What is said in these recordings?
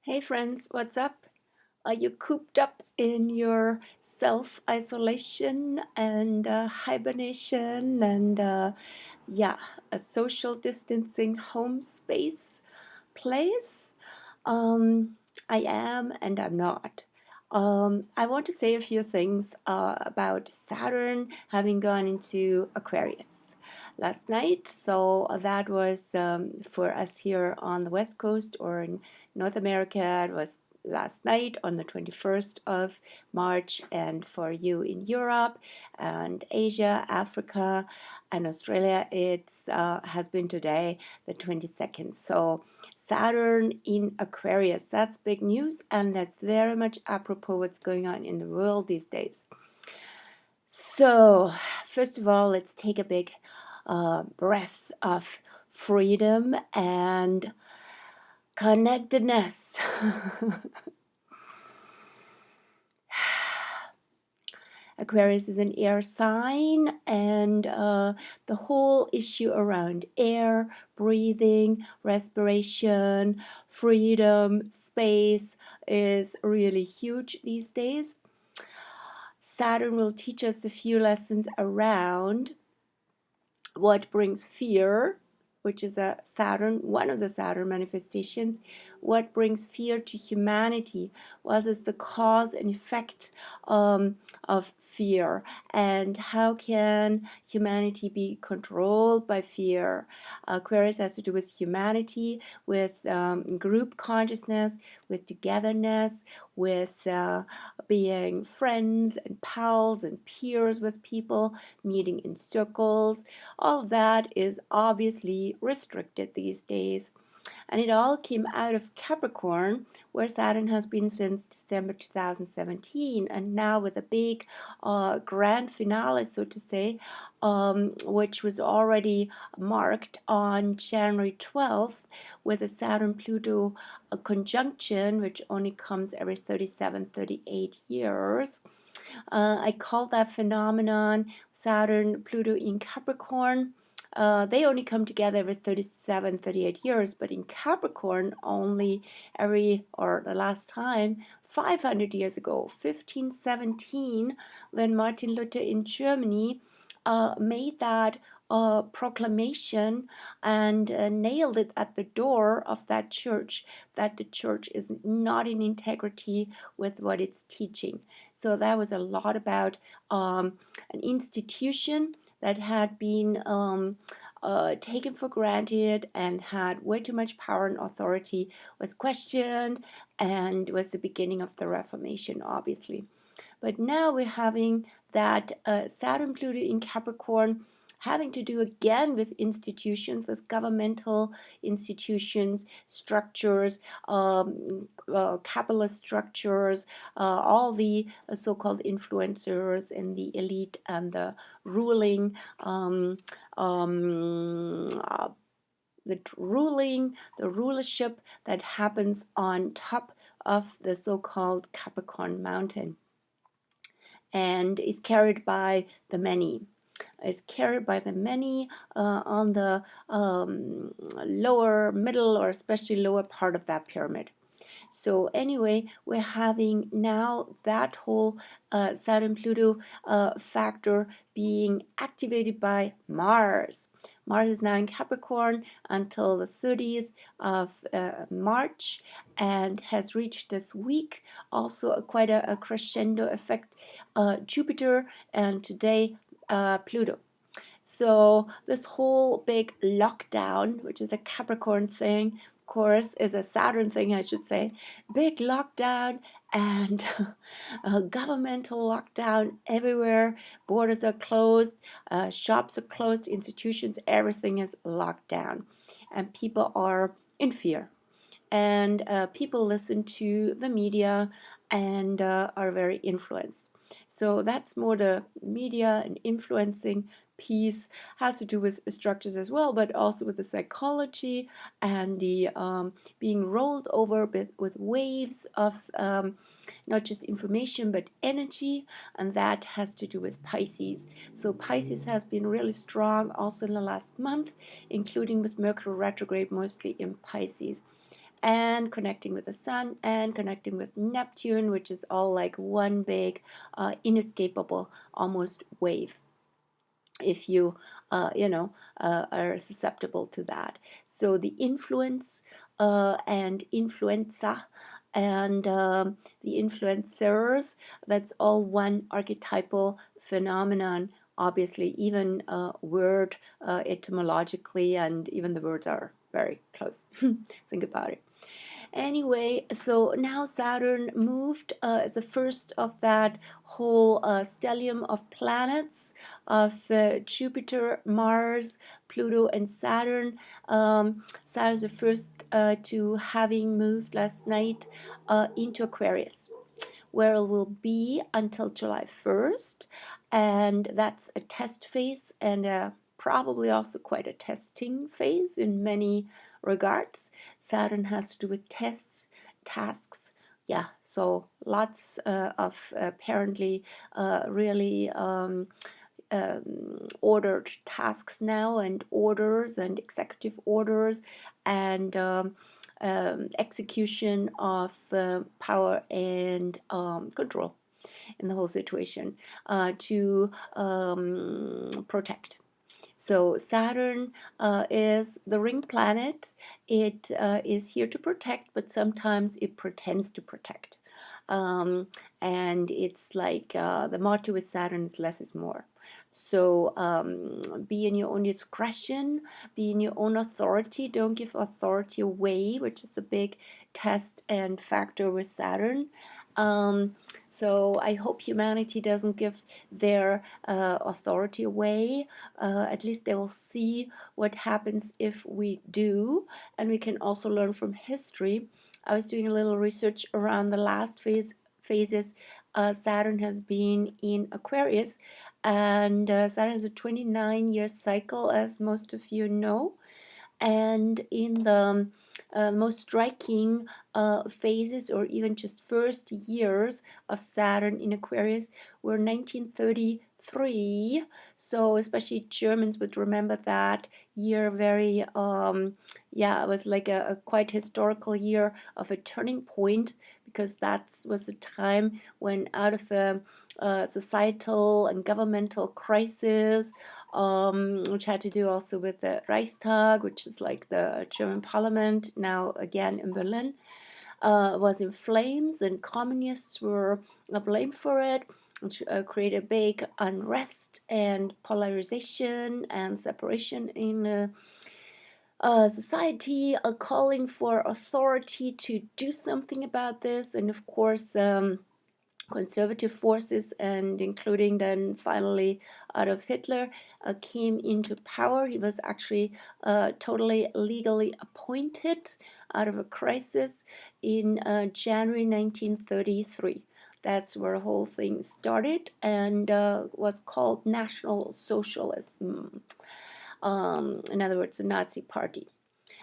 Hey friends, what's up? Are you cooped up in your self-isolation and hibernation and a social distancing home space place? Um, I am and I'm not. I want to say a few things about Saturn having gone into Aquarius last night. So that was for us here on the West Coast or in North America, it was last night on the 21st of March, and for you in Europe and Asia, Africa, and Australia, it has been today, the 22nd. So Saturn in Aquarius, that's big news, and that's very much apropos what's going on in the world these days. So, first of all, let's take a big breath of freedom and connectedness. Aquarius is an air sign, and the whole issue around air, breathing, respiration, freedom, space is really huge these days. Saturn will teach us a few lessons around what brings fear, which is one of the Saturn manifestations. What brings fear to humanity? What is the cause and effect of fear? And how can humanity be controlled by fear? Aquarius has to do with humanity, with group consciousness, with togetherness, with being friends and pals and peers with people, meeting in circles. All of that is obviously restricted these days. And it all came out of Capricorn, where Saturn has been since December 2017, and now with a big grand finale, so to say, which was already marked on January 12th with a Saturn-Pluto conjunction, which only comes every 37, 38 years. I call that phenomenon Saturn, Pluto in Capricorn. They only come together every 37, 38 years, but in Capricorn, only the last time, 500 years ago, 1517, when Martin Luther in Germany made that proclamation and nailed it at the door of that church, that the church is not in integrity with what it's teaching. So that was a lot about an institution that had been taken for granted and had way too much power and authority, was questioned, and was the beginning of the Reformation, obviously. But now we're having that Saturn Pluto in Capricorn having to do again with institutions, with governmental institutions, structures, capitalist structures, all the so-called influencers and the elite and the ruling the rulership that happens on top of the so-called Capricorn mountain and is carried by the many. Is carried by the many on the lower, middle, or especially lower part of that pyramid. So anyway, we're having now that whole Saturn-Pluto factor being activated by Mars. Mars is now in Capricorn until the 30th of March and has reached this week also quite a crescendo effect. Jupiter and today Pluto. So this whole big lockdown, which is a Capricorn thing, of course, is a Saturn thing, I should say. Big lockdown and a governmental lockdown everywhere. Borders are closed, shops are closed, institutions, everything is locked down. And people are in fear. And people listen to the media and are very influenced. So that's more the media and influencing piece, has to do with structures as well, but also with the psychology and the being rolled over with waves of not just information but energy, and that has to do with Pisces. So Pisces has been really strong also in the last month, including with Mercury retrograde mostly in Pisces. and connecting with the Sun and connecting with Neptune, which is all like one big inescapable almost wave if you are susceptible to that. So the influence and influenza and the influencers, that's all one archetypal phenomenon, obviously, even word etymologically, and even the words are very close. Think about it. Anyway, so now Saturn moved as the first of that whole stellium of planets of Jupiter, Mars, Pluto, and Saturn. Saturn is the first to having moved last night into Aquarius, where it will be until July 1st. And that's a test phase and probably also quite a testing phase in many regards. Saturn has to do with tests, tasks. Yeah, so lots of apparently really ordered tasks now, and orders and executive orders and execution of power and control in the whole situation to protect. So Saturn is the ring planet. It is here to protect, but sometimes it pretends to protect. And it's like the motto with Saturn is less is more. So be in your own discretion, be in your own authority. Don't give authority away, which is the big test and factor with Saturn. So I hope humanity doesn't give their authority away. At least they will see what happens if we do, and we can also learn from history. I was doing a little research around the last phases. Saturn has been in Aquarius, and Saturn has a 29-year cycle, as most of you know. And in the most striking phases, or even just first years of Saturn in Aquarius, were 1933. So especially Germans would remember that year very, it was like a quite historical year of a turning point, because that was the time when, out of a societal and governmental crisis, which had to do also with the Reichstag, which is like the German parliament, now again in Berlin, was in flames, and communists were blamed for it, which created big unrest and polarization and separation in society, calling for authority to do something about this. And of course, conservative forces, and including then finally Adolf Hitler, came into power. He was actually totally legally appointed out of a crisis in January 1933. That's where the whole thing started, and was called National Socialism. In other words, the Nazi Party.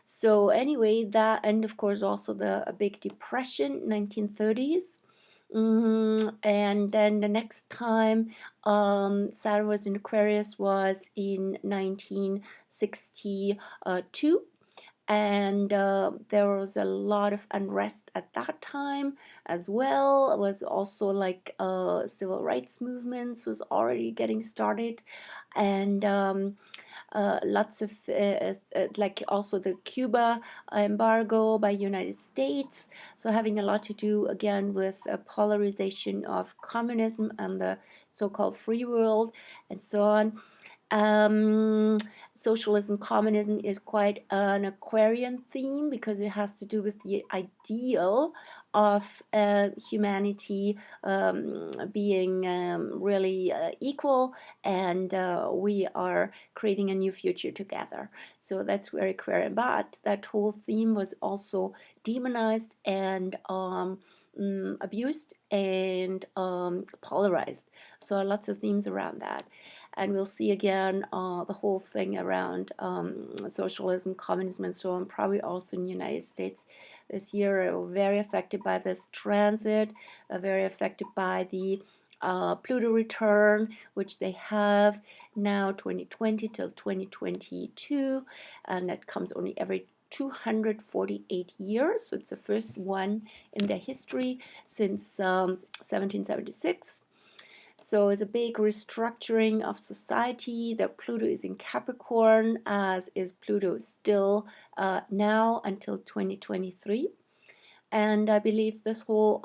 So anyway, that, and of course also the Big Depression, 1930s. And then the next time Saturn was in Aquarius was in 1962, and there was a lot of unrest at that time as well. It was also like civil rights movements was already getting started, and lots of like also the Cuba embargo by United States, so having a lot to do again with polarization of communism and the so-called free world and so on. Socialism, communism is quite an Aquarian theme, because it has to do with the ideal of humanity being really equal, and we are creating a new future together. So that's very Aquarian. But that whole theme was also demonized and abused and polarized. So lots of themes around that. And we'll see again the whole thing around socialism, communism, and so on, probably also in the United States this year. Very affected by this transit, very affected by the Pluto return, which they have now 2020 till 2022, and that comes only every 248 years. So it's the first one in their history since 1776. So it's a big restructuring of society. That Pluto is in Capricorn, as is Pluto still now until 2023. And I believe this whole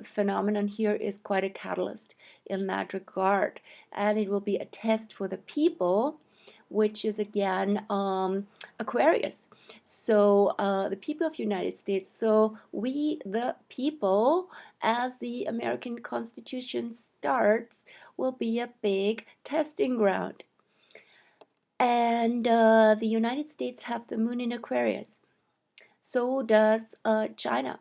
phenomenon here is quite a catalyst in that regard. And it will be a test for the people, which is again Aquarius. So the people of United States. So we, the people, as the American Constitution starts, will be a big testing ground. And the United States have the moon in Aquarius. So does China.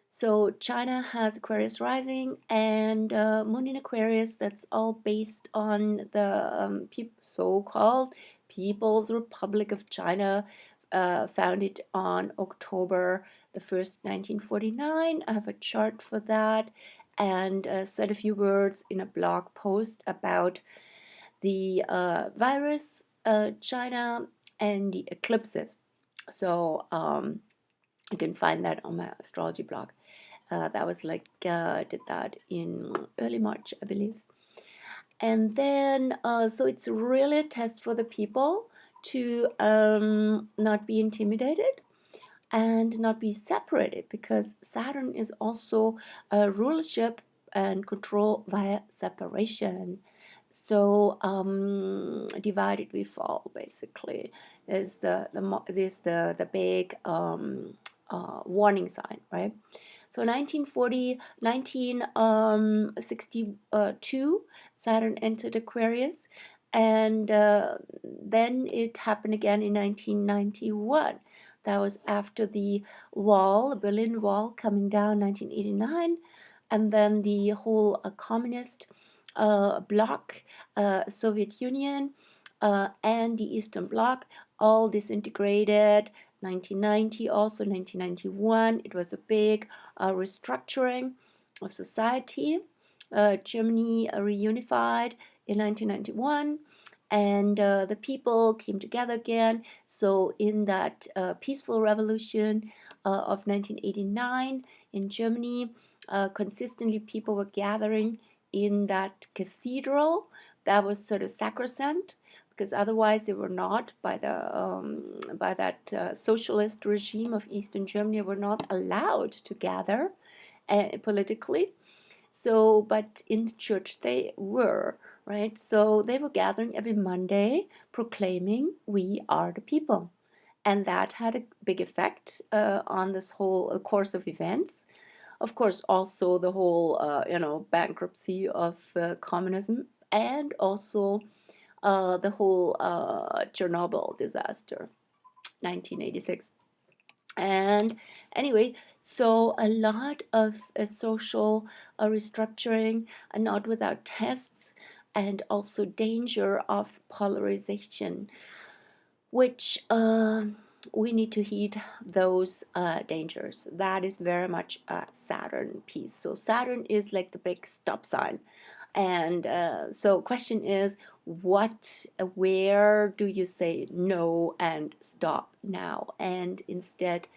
So China has Aquarius rising and moon in Aquarius. That's all based on the so-called People's Republic of China, founded on October the 1st, 1949. I have a chart for that and said a few words in a blog post about the virus, China, and the eclipses. So you can find that on my astrology blog. That was like, did that in early March, I believe. And then, so it's really a test for the people to not be intimidated and not be separated, because Saturn is also a rulership and control via separation. So divided we fall, basically, is the big warning sign, right? So 1962, Saturn entered Aquarius, and then it happened again in 1991. That was after the Berlin Wall coming down, 1989, and then the whole communist bloc, Soviet Union, and the Eastern Bloc all disintegrated. 1990, also 1991, it was a big restructuring of society. Germany reunified in 1991, and the people came together again. So in that peaceful revolution of 1989 in Germany, consistently people were gathering in that cathedral that was sort of sacrosanct, because otherwise they were not, by that socialist regime of Eastern Germany, were not allowed to gather politically. So, but in church they were, right? So they were gathering every Monday, proclaiming, "We are the people," and that had a big effect on this whole course of events. Of course, also the whole, bankruptcy of communism, and also the whole Chernobyl disaster, 1986. And anyway, so a lot of social restructuring, and not without tests, and also danger of polarization, which we need to heed those dangers. That is very much a Saturn piece. So Saturn is like the big stop sign. And so question is, where do you say no and stop now, and instead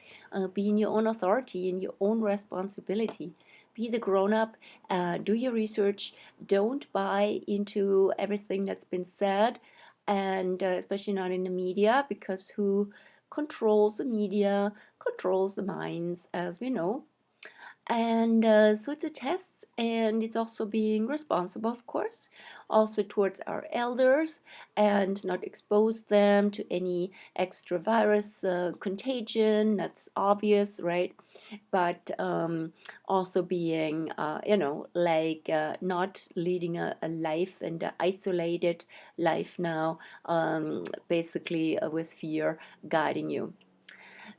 be in your own authority, in your own responsibility? Be the grown-up, do your research, don't buy into everything that's been said, and especially not in the media, because who controls the media controls the minds, as we know. And so it's a test, and it's also being responsible, of course, also towards our elders, and not expose them to any extra virus contagion. That's obvious, right? But also being, not leading a life, and an isolated life now, basically with fear guiding you.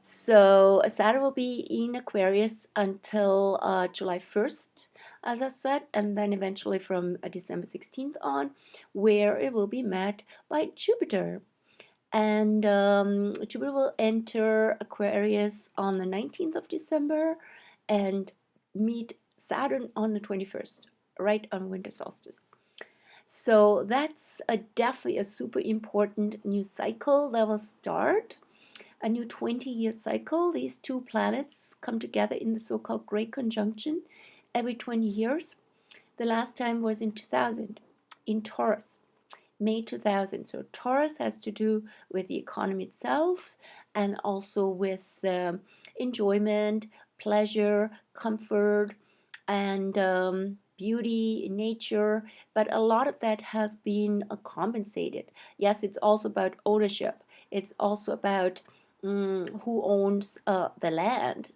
So Saturn will be in Aquarius until July 1st, as I said, and then eventually from December 16th on, where it will be met by Jupiter. And Jupiter will enter Aquarius on the 19th of December and meet Saturn on the 21st, right on winter solstice. So that's definitely a super important new cycle that will start. a new 20-year cycle. These two planets come together in the so-called Great Conjunction every 20 years. The last time was in 2000 in Taurus, May 2000. So Taurus has to do with the economy itself and also with enjoyment, pleasure, comfort, and beauty in nature. But a lot of that has been compensated. Yes, it's also about ownership. It's also about who owns the land.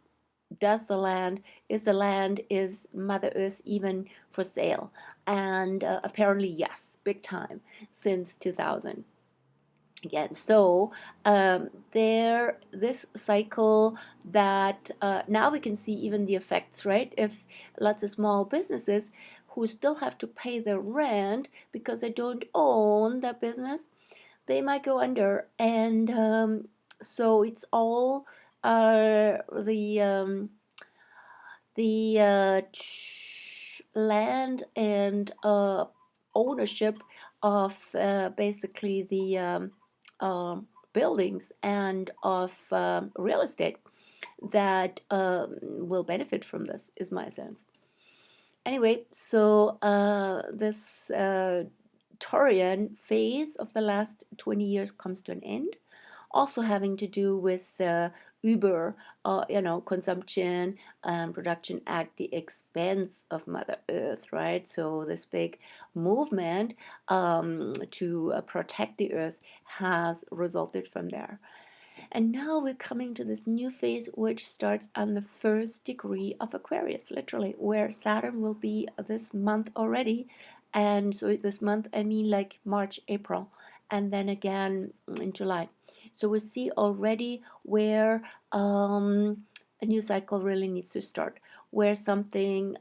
Is Mother Earth even for sale? And apparently yes, big time, since 2000 again. So this cycle that now we can see even the effects, right? If lots of small businesses who still have to pay their rent because they don't own that business, they might go under. And so it's all the land and ownership of basically the buildings and of real estate that will benefit from this, is my sense. Anyway, so this Taurian phase of the last 20 years comes to an end, also having to do with Uber, consumption and production at the expense of Mother Earth, right? So this big movement to protect the Earth has resulted from there. And now we're coming to this new phase, which starts on the first degree of Aquarius, literally, where Saturn will be this month already. And so this month, I mean like March, April, and then again in July. So we see already where a new cycle really needs to start, where something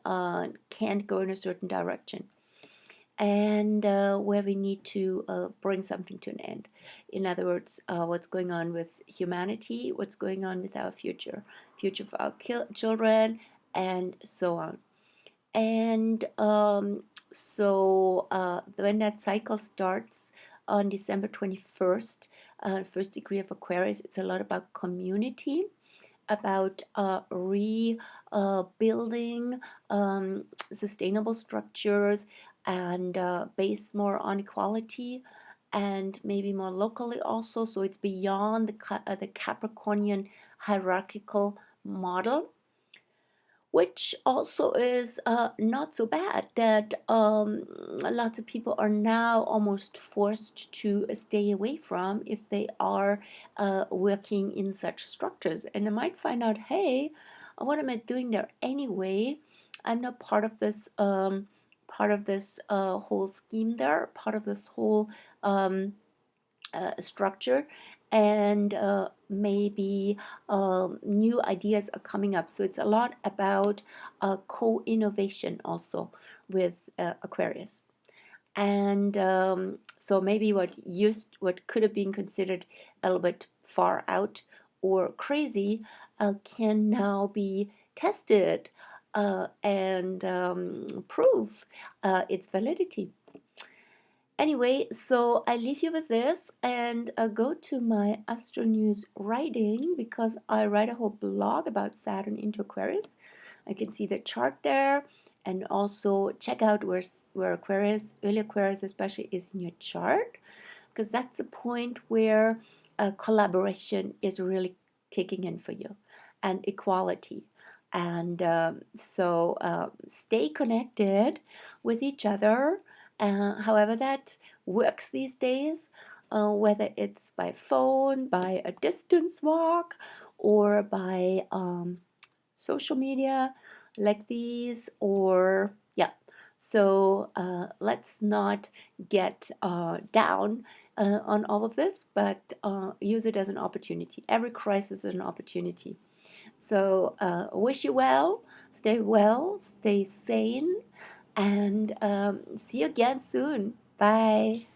can't go in a certain direction, and where we need to bring something to an end. In other words, what's going on with humanity, what's going on with our future for our children, and so on. And so when that cycle starts on December 21st, first degree of Aquarius, it's a lot about community, about rebuilding sustainable structures and based more on equality and maybe more locally also. So it's beyond the Capricornian hierarchical model, which also is not so bad, that lots of people are now almost forced to stay away from if they are working in such structures. And they might find out, hey, what am I doing there anyway? I'm not part of this whole scheme there, part of this whole structure, and maybe new ideas are coming up. So it's a lot about co-innovation also with Aquarius. And so maybe what could have been considered a little bit far out or crazy can now be tested and prove its validity. Anyway, so I leave you with this and go to my Astro News writing, because I write a whole blog about Saturn into Aquarius. I can see the chart there, and also check out where Aquarius, early Aquarius especially, is in your chart, because that's the point where collaboration is really kicking in for you, and equality. And so stay connected with each other, however that works these days, whether it's by phone, by a distance walk, or by social media like these, or yeah. So let's not get down on all of this, but use it as an opportunity. Every crisis is an opportunity. So wish you well, stay sane, and see you again soon. Bye.